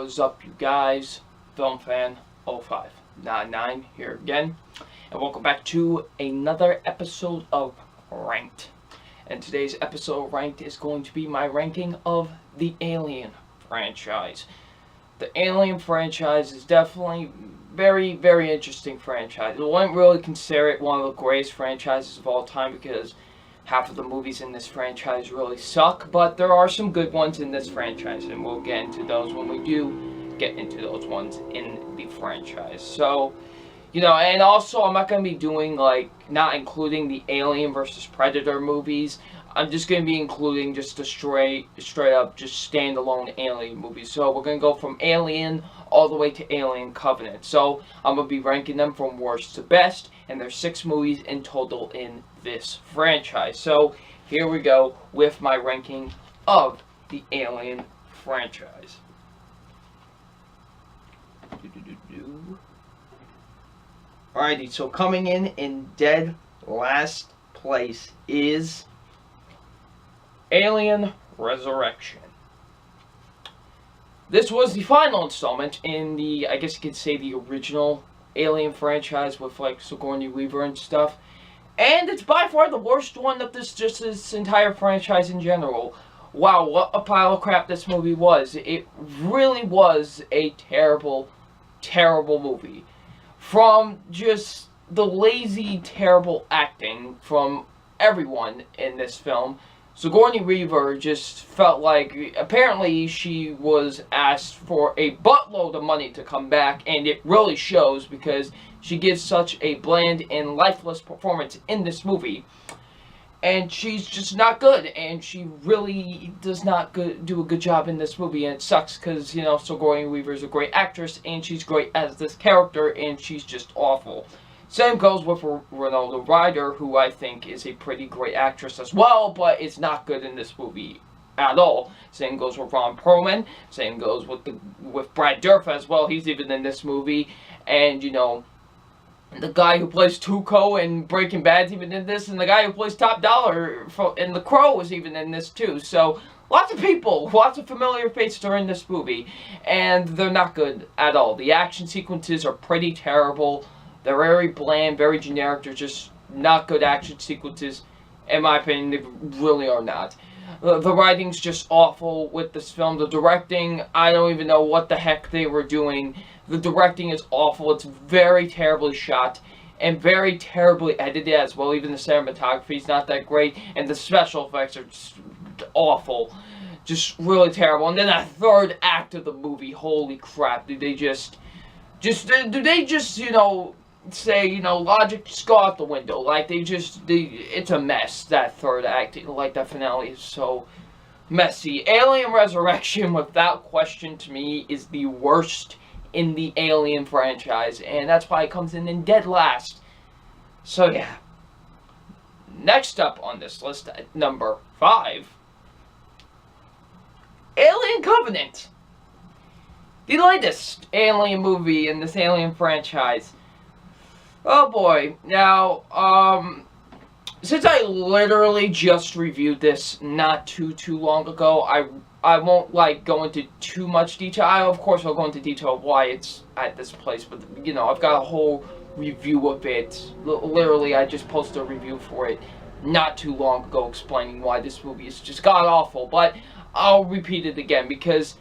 What is up, you guys? Film Fan 0599 here again, and welcome back to another episode of Ranked. And today's episode of Ranked is going to be my ranking of the Alien franchise. The Alien franchise is definitely very, very interesting franchise. I wouldn't really consider it one of the greatest franchises of all time because half of the movies in this franchise really suck, but there are some good ones in this franchise, and we'll get into those when we do get into those ones in the franchise. So, and also I'm not going to be doing, not including the Alien versus Predator movies. I'm just going to be including just the straight up, just standalone Alien movies. So we're going to go from Alien all the way to Alien Covenant. So I'm going to be ranking them from worst to best, and there's 6 movies in total in this franchise. So here we go with my ranking of the Alien franchise. Alrighty, so coming in dead last place is Alien Resurrection. This was the final installment in the, I guess you could say, the original Alien franchise with Sigourney Weaver and stuff. And it's by far the worst one of this entire franchise in general. Wow, what a pile of crap this movie was. It really was a terrible, terrible movie. From just the lazy, terrible acting from everyone in this film, Sigourney Weaver just felt like, apparently she was asked for a buttload of money to come back, and it really shows because she gives such a bland and lifeless performance in this movie. And she's just not good, and she really does not do a good job in this movie, and it sucks because, Sigourney Weaver is a great actress, and she's great as this character, and she's just awful. Same goes with Winona Ryder, who I think is a pretty great actress as well, but is not good in this movie at all. Same goes with Ron Perlman. Same goes with Brad Dourif as well. He's even in this movie. And, the guy who plays Tuco in Breaking Bad's even in this, and the guy who plays Top Dollar in The Crow is even in this too. So, lots of people, lots of familiar faces are in this movie, and they're not good at all. The action sequences are pretty terrible. They're very bland, very generic. They're just not good action sequences. In my opinion, they really are not. The writing's just awful with this film. The directing, I don't even know what the heck they were doing. The directing is awful. It's very terribly shot and very terribly edited as well. Even the cinematography is not that great. And the special effects are just awful. Just really terrible. And then that third act of the movie, holy crap. Do they just say, logic just go out the window. It's a mess, that third act. That finale is so messy. Alien Resurrection, without question, to me, is the worst in the Alien franchise, and that's why it comes in dead last. So, yeah. Next up on this list, at number 5, Alien Covenant. The latest Alien movie in this Alien franchise. Oh boy. Now, since I literally just reviewed this not too long ago, I won't go into too much detail. Of course I'll go into detail of why it's at this place, but I've got a whole review of it. Literally, I just posted a review for it not too long ago explaining why this movie is just god awful, but I'll repeat it again because,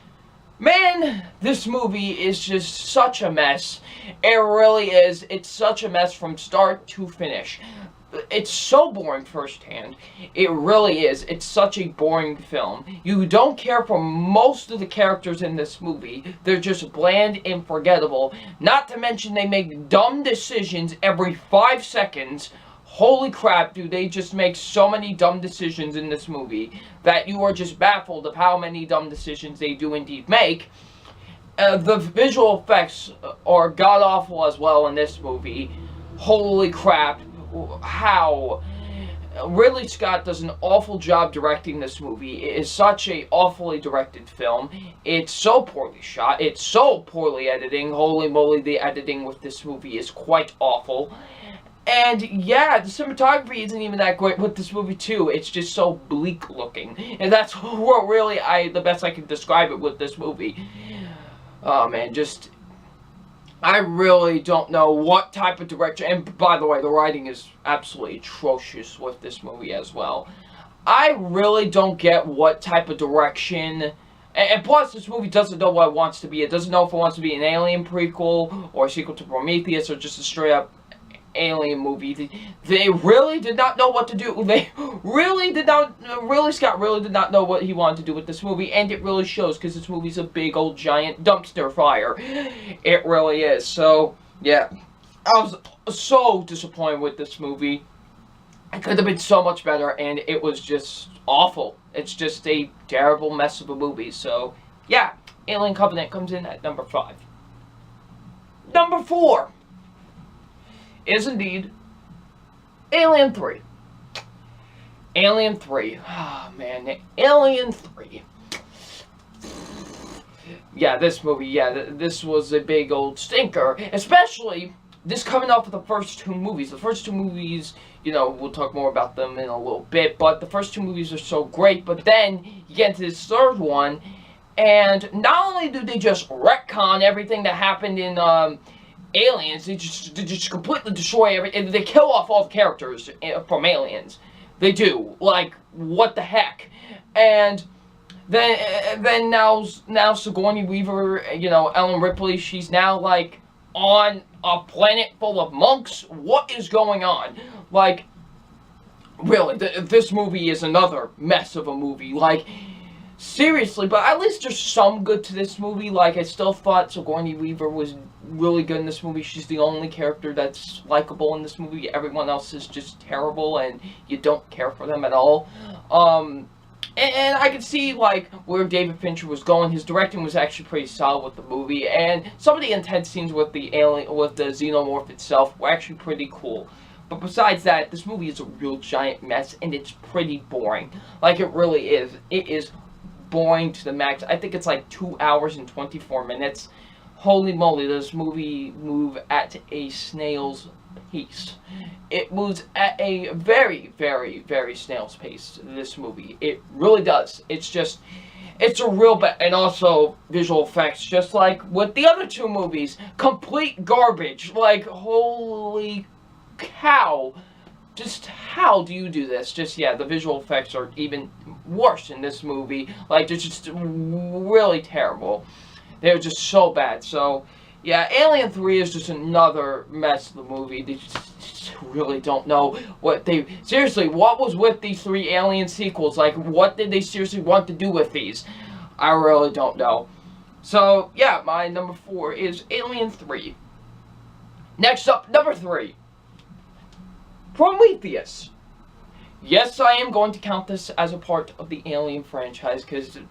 man, this movie is just such a mess. It really is. It's such a mess from start to finish. It's so boring firsthand. It really is. It's such a boring film. You don't care for most of the characters in this movie. They're just bland and forgettable. Not to mention they make dumb decisions every 5 seconds. Holy crap, dude, they just make so many dumb decisions in this movie that you are just baffled of how many dumb decisions they do indeed make. The visual effects are god-awful as well in this movie. Holy crap, how Ridley Scott does an awful job directing this movie. It is such a awfully directed film. It's so poorly shot. It's so poorly editing. Holy moly, the editing with this movie is quite awful. And yeah, the cinematography isn't even that great with this movie too. It's just so bleak looking. And that's what really the best I can describe it with this movie. Oh man, just I really don't know what type of direction. And by the way, the writing is absolutely atrocious with this movie as well. I really don't get what type of direction. And plus, this movie doesn't know what it wants to be. It doesn't know if it wants to be an Alien prequel or a sequel to Prometheus or just a straight up Alien movie. They really did not know what to do. They really did not. Really, Scott really did not know what he wanted to do with this movie, and it really shows because this movie's a big old giant dumpster fire. It really is. So yeah, I was so disappointed with this movie. It could have been so much better, and it was just awful. It's just a terrible mess of a movie. So yeah, Alien Covenant comes in at number 5. Number 4 is indeed Alien 3. Alien 3. Oh, man. Alien 3. Yeah, this movie, yeah, this was a big old stinker. Especially, this coming off of the first 2 movies. The first 2 movies, you know, we'll talk more about them in a little bit, but the first 2 movies are so great, but then you get into this third one, and not only do they just retcon everything that happened in, Aliens, they just completely destroy everything. They kill off all the characters from Aliens. They do. Like, what the heck? And then now Sigourney Weaver, you know, Ellen Ripley, she's now, like, on a planet full of monks. What is going on? Like, really, this movie is another mess of a movie. Like, seriously, but at least there's some good to this movie. Like, I still thought Sigourney Weaver was really good in this movie. She's the only character that's likable in this movie. Everyone else is just terrible, and you don't care for them at all. And I could see, like, where David Fincher was going. His directing was actually pretty solid with the movie, and some of the intense scenes with the xenomorph itself were actually pretty cool. But besides that, this movie is a real giant mess, and it's pretty boring. Like, it really is. It is boring to the max. I think it's like 2 hours and 24 minutes. Holy moly, does this movie move at a snail's pace. It moves at a very, very, very snail's pace, this movie. It really does. It's a real and also visual effects, just like with the other 2 movies. Complete garbage. Like, holy cow. Just how do you do this? Just, yeah, the visual effects are even worse in this movie. Like, they're just really terrible. They're just so bad. So, yeah, Alien 3 is just another mess of the movie. They just really don't know what they... Seriously, what was with these 3 Alien sequels? Like, what did they seriously want to do with these? I really don't know. So, yeah, my number 4 is Alien 3. Next up, number 3. Prometheus. Yes, I am going to count this as a part of the Alien franchise, because it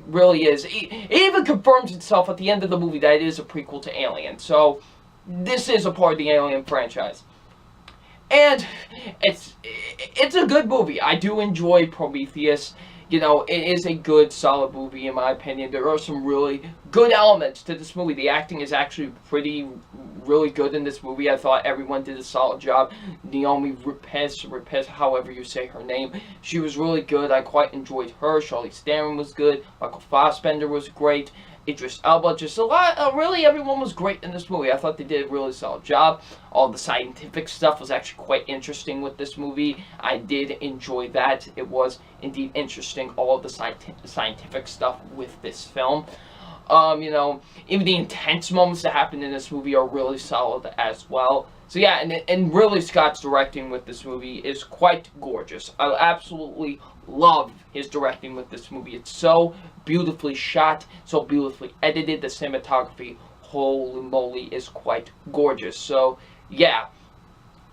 really is. It even confirms itself at the end of the movie that it is a prequel to Alien. So, this is a part of the Alien franchise. And it's a good movie. I do enjoy Prometheus. You know, it is a good, solid movie in my opinion. There are some really good elements to this movie. The acting is actually really good in this movie. I thought everyone did a solid job. Naomi Rapace, however you say her name, she was really good. I quite enjoyed her. Charlize Theron was good. Michael Fassbender was great. Idris Elba, just a lot, really everyone was great in this movie. I thought they did a really solid job. All the scientific stuff was actually quite interesting with this movie. I did enjoy that. It was indeed interesting, all of the scientific stuff with this film. You know, even the intense moments that happen in this movie are really solid as well. So yeah, and really Scott's directing with this movie is quite gorgeous. I absolutely love his directing with this movie. It's so beautifully shot, so beautifully edited. The cinematography, holy moly, is quite gorgeous. So yeah,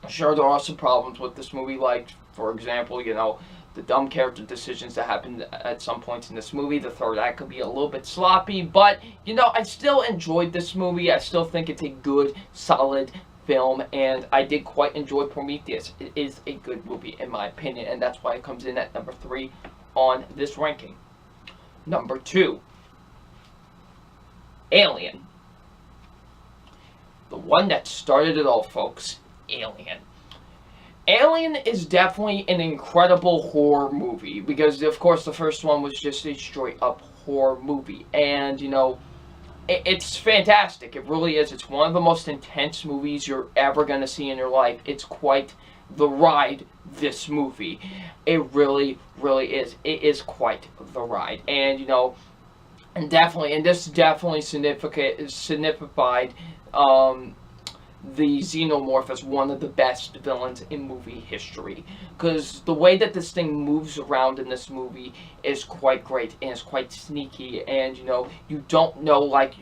sure there are some problems with this movie, like, for example, you know, the dumb character decisions that happened at some points in this movie. The third act could be a little bit sloppy, but, you know, I still enjoyed this movie. I still think it's a good, solid film, and I did quite enjoy Prometheus. It is a good movie, in my opinion, and that's why it comes in at number 3 on this ranking. Number 2. Alien. The one that started it all, folks. Alien. Alien is definitely an incredible horror movie, because, of course, the first one was just a straight-up horror movie, and, you know, It's fantastic. It really is. It's one of the most intense movies you're ever going to see in your life. It's quite the ride, this movie. It really, really is. It is quite the ride. And, and this definitely signified the Xenomorph as one of the best villains in movie history. Because the way that this thing moves around in this movie is quite great and it's quite sneaky. And you don't know, like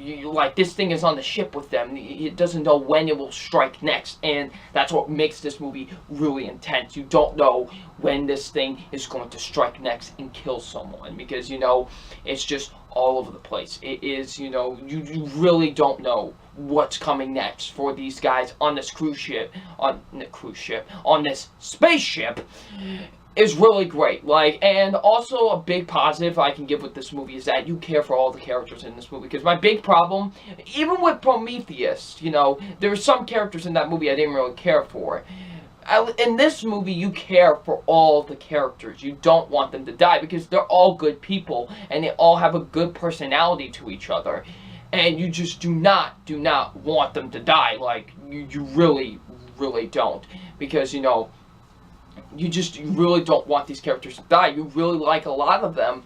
this thing is on the ship with them. It doesn't know when it will strike next, and that's what makes this movie really intense. You don't know when this thing is going to strike next and kill someone, because it's just all over the place. It is, you really don't know what's coming next for these guys on this on this spaceship. Is really great. And also a big positive I can give with this movie is that you care for all the characters in this movie. Because my big problem, even with Prometheus, there were some characters in that movie I didn't really care for. In this movie, you care for all the characters. You don't want them to die because they're all good people and they all have a good personality to each other. And you just do not want them to die. You really, really don't. Because, you really don't want these characters to die. You really like a lot of them.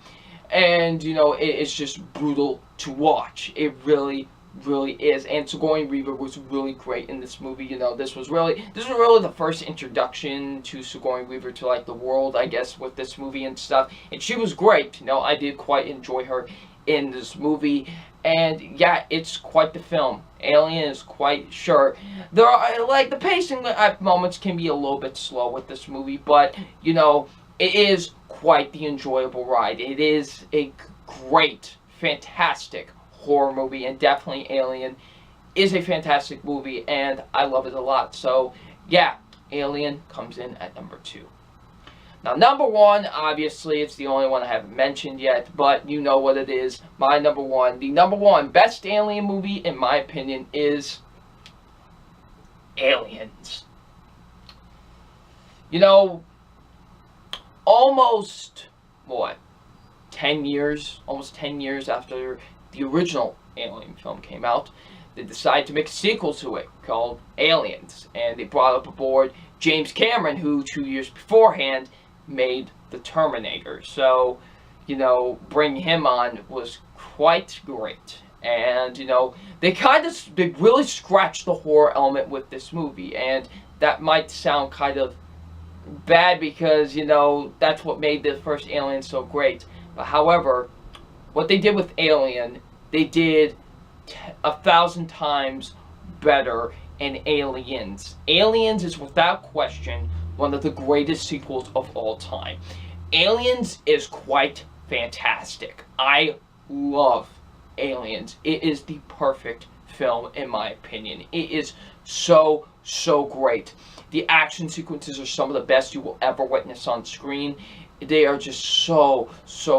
And, it's just brutal to watch. It really, really is. And Sigourney Weaver was really great in this movie. This was really the first introduction to Sigourney Weaver to the world, I guess, with this movie and stuff. And she was great. I did quite enjoy her in this movie. And yeah, it's quite the film. Alien is quite sure. There are the pacing at moments can be a little bit slow with this movie, but it is quite the enjoyable ride. It is a great, fantastic horror movie, and definitely Alien is a fantastic movie, and I love it a lot. So yeah, Alien comes in at number 2. Now, number 1, obviously, it's the only one I haven't mentioned yet, but you know what it is. My number 1, the number 1 best Alien movie, in my opinion, is Aliens. Almost, 10 years, almost 10 years after the original Alien film came out, they decided to make a sequel to it called Aliens, and they brought up aboard James Cameron, who 2 years beforehand made the Terminator. So, bringing him on was quite great. And, they really scratched the horror element with this movie. And that might sound kind of bad because, that's what made the first Alien so great. But however, what they did with Alien, they did 1,000 times better in Aliens. Aliens is without question one of the greatest sequels of all time. Aliens is quite fantastic. I love Aliens. It is the perfect film in my opinion. It is so great. The action sequences are some of the best you will ever witness on screen. They are just so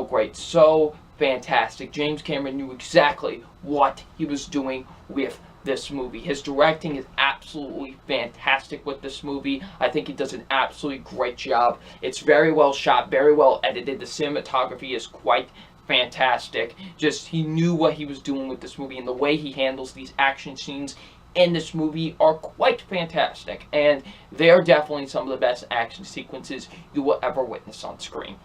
great. So fantastic. James Cameron knew exactly what he was doing with this movie. His directing is absolutely fantastic with this movie. I think he does an absolutely great job. It's very well shot, very well edited. The cinematography is quite fantastic. Just, he knew what he was doing with this movie, and the way he handles these action scenes in this movie are quite fantastic. And they are definitely some of the best action sequences you will ever witness on screen.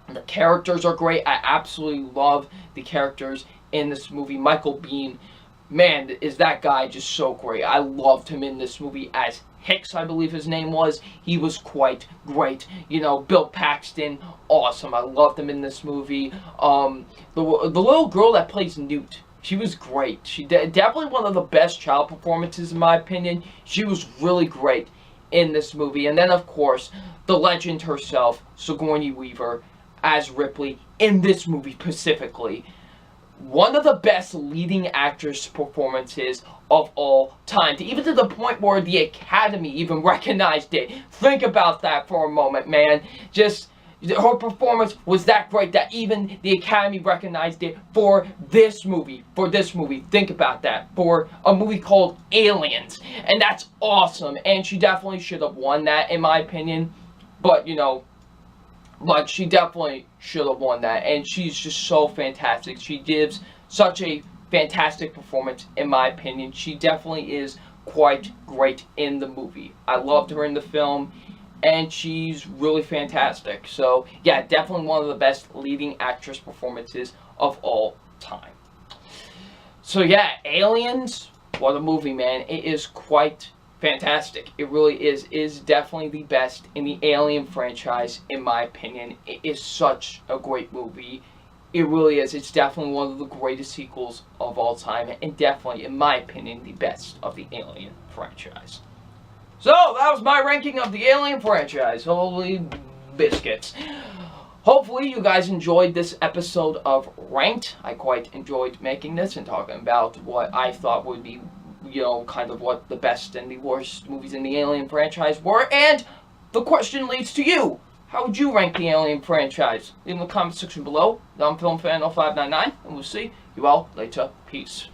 The characters are great. I absolutely love the characters in this movie. Michael Biehn, man, is that guy just so great. I loved him in this movie as Hicks, I believe his name was. He was quite great. Bill Paxton, awesome. I loved him in this movie. The little girl that plays Newt, she was great. She definitely one of the best child performances in my opinion. She was really great in this movie. And then, of course, the legend herself, Sigourney Weaver, as Ripley in this movie specifically. One of the best leading actress performances of all time. Even to the point where the Academy even recognized it. Think about that for a moment, man. Just, her performance was that great that even the Academy recognized it for this movie. Think about that. For a movie called Aliens. And that's awesome. And she definitely should have won that, in my opinion. But, but she definitely should have won that. And she's just so fantastic. She gives such a fantastic performance, in my opinion. She definitely is quite great in the movie. I loved her in the film, and she's really fantastic. So, yeah, definitely one of the best leading actress performances of all time. So, yeah, Aliens, what a movie, man. It is quite fantastic. It really is definitely the best in the Alien franchise, in my opinion. It is such a great movie. It really is. It's definitely one of the greatest sequels of all time, and definitely, in my opinion, the best of the Alien franchise. So, that was my ranking of the Alien franchise. Holy biscuits. Hopefully, you guys enjoyed this episode of Ranked. I quite enjoyed making this and talking about what I thought would be, kind of what the best and the worst movies in the Alien franchise were. And the question leads to you. How would you rank the Alien franchise? Leave in the comment section below. I'm FilmFan0599, and we'll see you all later. Peace.